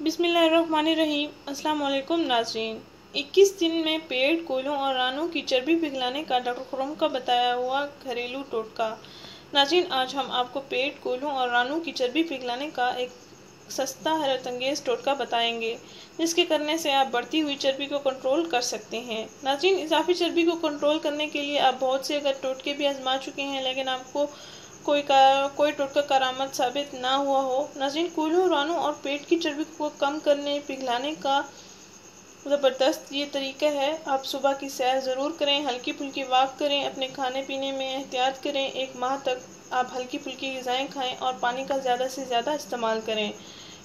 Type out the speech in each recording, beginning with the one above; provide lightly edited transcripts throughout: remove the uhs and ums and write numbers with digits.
बिस्मिल्लाहिर्रहमानिर्रहीम। अस्सलाम वालेकुम नाज़रीन। 21 दिन में पेट, कोयलों और रानों की चर्बी पिघलाने का डॉक्टर खुर्रम का बताया हुआ घरेलू टोटका। नाज़रीन, आज हम आपको पेट, कोयलों और रानों की चर्बी पिघलाने का एक सस्ता हैरतअंगेज़ टोटका बताएंगे, जिसके करने से आप बढ़ती हुई चर्बी को कंट्रोल कर सकते हैं। नाज़रीन, इजाफी चर्बी को कंट्रोल करने के लिए आप बहुत से अगर टोटके भी आजमा चुके हैं, लेकिन आपको कोई टोटका करामत साबित ना हुआ हो। नाज़रीन, कोयलों, रानों और पेट की चर्बी को कम करने, पिघलाने का ज़बरदस्त ये तरीका है। आप सुबह की सैर ज़रूर करें, हल्की फुल्की वॉक करें, अपने खाने पीने में एहतियात करें। 1 माह तक आप हल्की फुल्की ग़िज़ाएँ खाएं और पानी का ज़्यादा से ज़्यादा इस्तेमाल करें।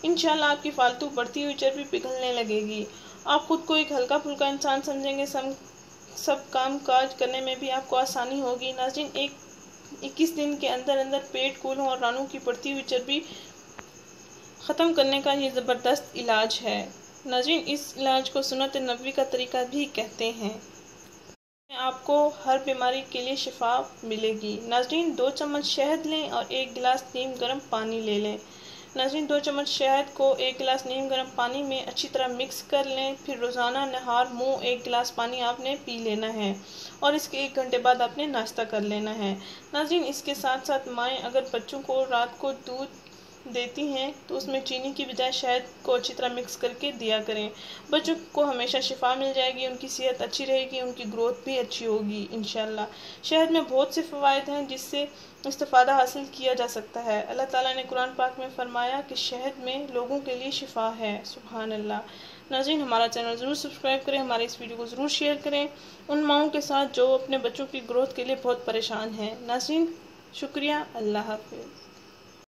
इंशाल्लाह आपकी फालतू बढ़ती हुई चर्बी पिघलने लगेगी। आप खुद को एक हल्का फुल्का इंसान समझेंगे, सब काम काज करने में भी आपको आसानी होगी। नाज़रीन, 21 दिन के अंदर अंदर पेट, कोयलों और रानों की बढ़ती हुई चर्बी ख़त्म करने का ये ज़बरदस्त इलाज है। नाज़रीन, इस इलाज को सुन्नत नबवी का तरीका भी कहते हैं। आपको हर बीमारी के लिए शिफा मिलेगी। नाज़रीन, 2 चम्मच शहद लें और 1 गिलास नीम गर्म पानी ले लें। नाज़रीन, 2 चम्मच शहद को 1 गिलास नीम गर्म पानी में अच्छी तरह मिक्स कर लें। फिर रोज़ाना नहार मुँह 1 गिलास पानी आपने पी लेना है और इसके 1 घंटे बाद आपने नाश्ता कर लेना है। नाज़रीन, इसके साथ साथ माएँ अगर बच्चों को रात को दूध देती हैं तो उसमें चीनी की बजाय शहद को अच्छी तरह मिक्स करके दिया करें। बच्चों को हमेशा शिफा मिल जाएगी, उनकी सेहत अच्छी रहेगी, उनकी ग्रोथ भी अच्छी होगी इंशाल्लाह। शहद में बहुत से फ़वाइद हैं जिससे इस्तिफ़ादा हासिल किया जा सकता है। अल्लाह ताला ने कुरान पाक में फरमाया कि शहद में लोगों के लिए शिफा है। सुभान अल्लाह। नाज़रीन, हमारा चैनल ज़रूर सब्सक्राइब करें, हमारे इस वीडियो को ज़रूर शेयर करें उन माओं के साथ जो अपने बच्चों की ग्रोथ के लिए बहुत परेशान हैं। नाज़रीन, शुक्रिया। अल्लाह हाफ़िज़।